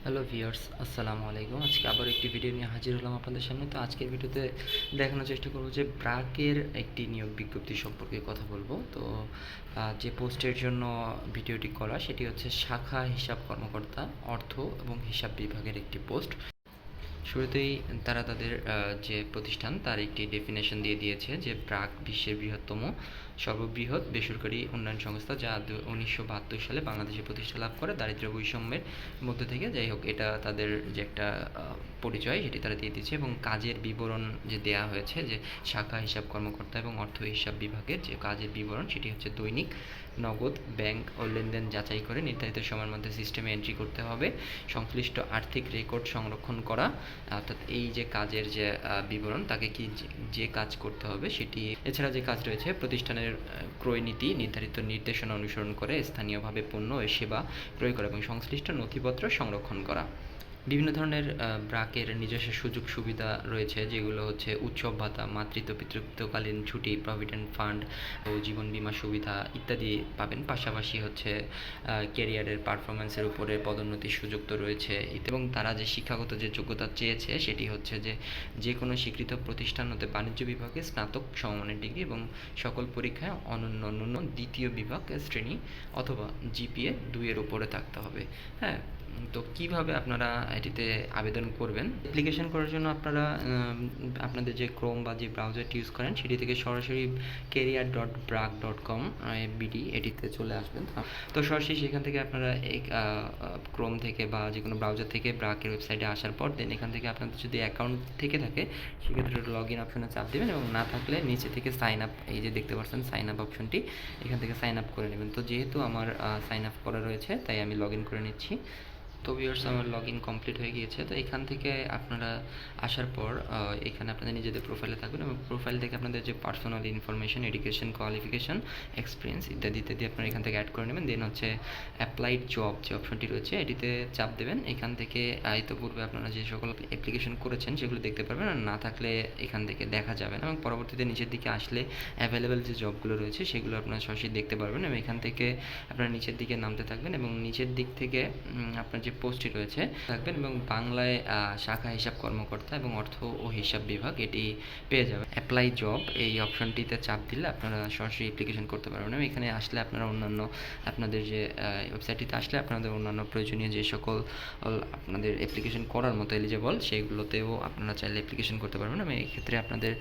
Hello viewers, আসসালামু আলাইকুম। আজকে আবার একটি ভিডিও নিয়ে হাজির হলাম আপনাদের সামনে। তো আজকের ভিডিওতে দেখানোর চেষ্টা করব যে ব্র্যাকের একটি নিয়োগ বিজ্ঞপ্তি সম্পর্কে কথা বলবো। তো যে পোস্টের জন্য ভিডিওটি করা সেটি হচ্ছে শাখা হিসাব কর্মকর্তা, অর্থ এবং হিসাব বিভাগের একটি পোস্ট। শুরুতেই তারা তাদের যে প্রতিষ্ঠান তার একটি ডেফিনেশন দিয়ে দিয়েছে যে ব্র্যাক বিশ্বের বৃহত্তম সর্ববৃহৎ বেসরকারি উন্নয়ন সংস্থা, যা 1972 সালে বাংলাদেশে প্রতিষ্ঠা লাভ করে দারিদ্র্য বৈষম্যের মধ্যে থেকে। যাই হোক, এটা তাদের যে একটা পরিচয় সেটি তারা দিয়ে দিচ্ছে, এবং কাজের বিবরণ যে দেয়া হয়েছে যে শাখা হিসাব কর্মকর্তা এবং অর্থ হিসাব বিভাগের যে কাজের বিবরণ সেটি হচ্ছে দৈনিক নগদ ব্যাংক ও লেনদেন যাচাই করে নির্ধারিত সময়ের মধ্যে সিস্টেমে এন্ট্রি করতে হবে, সংশ্লিষ্ট আর্থিক রেকর্ড সংরক্ষণ করা। অর্থাৎ এই যে কাজের যে বিবরণ তাকে কি যে কাজ করতে হবে সেটি। এছাড়া যে কাজ রয়েছে, প্রতিষ্ঠানের ক্রয় নীতি নির্ধারিত নির্দেশনা অনুসরণ করে স্থানীয়ভাবে পণ্য ও সেবা ক্রয় করা এবং সংশ্লিষ্ট নথিপত্র সংরক্ষণ করা। বিভিন্ন ধরনের ব্র্যাকের নিজস্ব সুযোগ সুবিধা রয়েছে, যেগুলো হচ্ছে উৎসব ভাতা, মাতৃত্ব পিতৃত্বকালীন ছুটি, প্রভিডেন্ট ফান্ড ও জীবন বীমা সুবিধা ইত্যাদি পাবেন। পাশাপাশি হচ্ছে ক্যারিয়ারের পারফরমেন্সের উপরে পদোন্নতির সুযোগ তো রয়েছে। এবং তারা যে শিক্ষাগত যে যোগ্যতা চেয়েছে সেটি হচ্ছে যে যে কোনো স্বীকৃত প্রতিষ্ঠান হতে বাণিজ্য বিভাগে স্নাতক সমমানের ডিগ্রি এবং সকল পরীক্ষায় অনন্য দ্বিতীয় বিভাগ শ্রেণী অথবা জিপিএ 2-এর উপরে থাকতে হবে। হ্যাঁ, তো কিভাবে আপনারা এটিতে আবেদন করবেন? অ্যাপ্লিকেশন করার জন্য আপনারা আপনাদের যে ক্রোম বা যে ব্রাউজারটি ইউজ করেন সেটি থেকে সরাসরি career.brack.com বিডি এটিতে চলে আসবেন। তো সরাসরি সেখান থেকে আপনারা এই ক্রোম থেকে বা যে কোনো ব্রাউজার থেকে ব্রাকের ওয়েবসাইটে আসার পর দেন এখান থেকে আপনাদের যদি অ্যাকাউন্ট থেকে থাকে সেক্ষেত্রে লগ ইন অপশনে চাপ দেবেন, এবং না থাকলে নিচে থেকে সাইন আপ, এই যে দেখতে পাচ্ছেন সাইন আপ অপশনটি, এখান থেকে সাইন আপ করে নেবেন। তো যেহেতু আমার সাইন আপ করা রয়েছে তাই আমি লগ ইন করে নিচ্ছি। তো ভিউয়ার্স, আমার লগ ইন কমপ্লিট হয়ে গিয়েছে। তো এখান থেকে আপনারা আসার পর এখানে আপনাদের নিজেদের প্রোফাইলে থাকবেন, এবং প্রোফাইল থেকে আপনাদের যে personal information, education, qualification, experience ইত্যাদি ইত্যাদি আপনারা এখান থেকে অ্যাড করে নেবেন। দেন হচ্ছে অ্যাপ্লাইড জব যে অপশনটি রয়েছে এটিতে চাপ দেবেন। এখান থেকে ইতিপূর্বে আপনারা যে সকল অ্যাপ্লিকেশন করেছেন সেগুলো দেখতে পারবেন, আর না থাকলে এখান থেকে দেখা যাবে না। এবং পরবর্তীতে নিচের দিকে আসলে অ্যাভেলেবেল যে জবগুলো রয়েছে সেগুলো আপনারা সরাসরি দেখতে পারবেন, এবং এখান থেকে আপনারা নিচের দিকে নামতে থাকবেন, এবং নিচের দিক থেকে আপনার যে পোস্টটি রয়েছে থাকবেন, এবং বাংলায় শাখা হিসাব কর্মকর্তা এবং অর্থ ও হিসাব বিভাগ এটি পেয়ে যাবেন। অ্যাপ্লাই জব এই অপশনটিতে চাপ দিলে আপনারা সরাসরি অ্যাপ্লিকেশন করতে পারবেন, এবং এখানে আসলে আপনারা অন্যান্য আপনাদের যে ওয়েবসাইটটিতে আসলে আপনাদের অন্যান্য প্রয়োজনীয় যে সকল আপনাদের অ্যাপ্লিকেশন করার মতো এলিজেবল সেগুলোতেও আপনারা চাইলে অ্যাপ্লিকেশন করতে পারবেন, এবং এই ক্ষেত্রে আপনাদের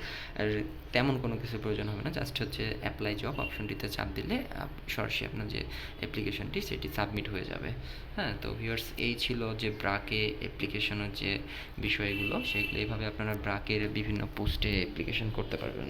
তেমন কোনো কিছু প্রয়োজন হবে না। জাস্ট হচ্ছে অ্যাপ্লাই জব অপশনটিতে চাপ দিলে সরাসরি আপনার যে অ্যাপ্লিকেশনটি সেটি সাবমিট হয়ে যাবে। হ্যাঁ, তো ভিউয়ার্স, এই ছিল যে ব্রাকে অ্যাপ্লিকেশনের যে বিষয়গুলো, সেগুলো এইভাবে আপনারা ব্রাকের বিভিন্ন পোস্টে অ্যাপ্লিকেশন করতে পারবেন।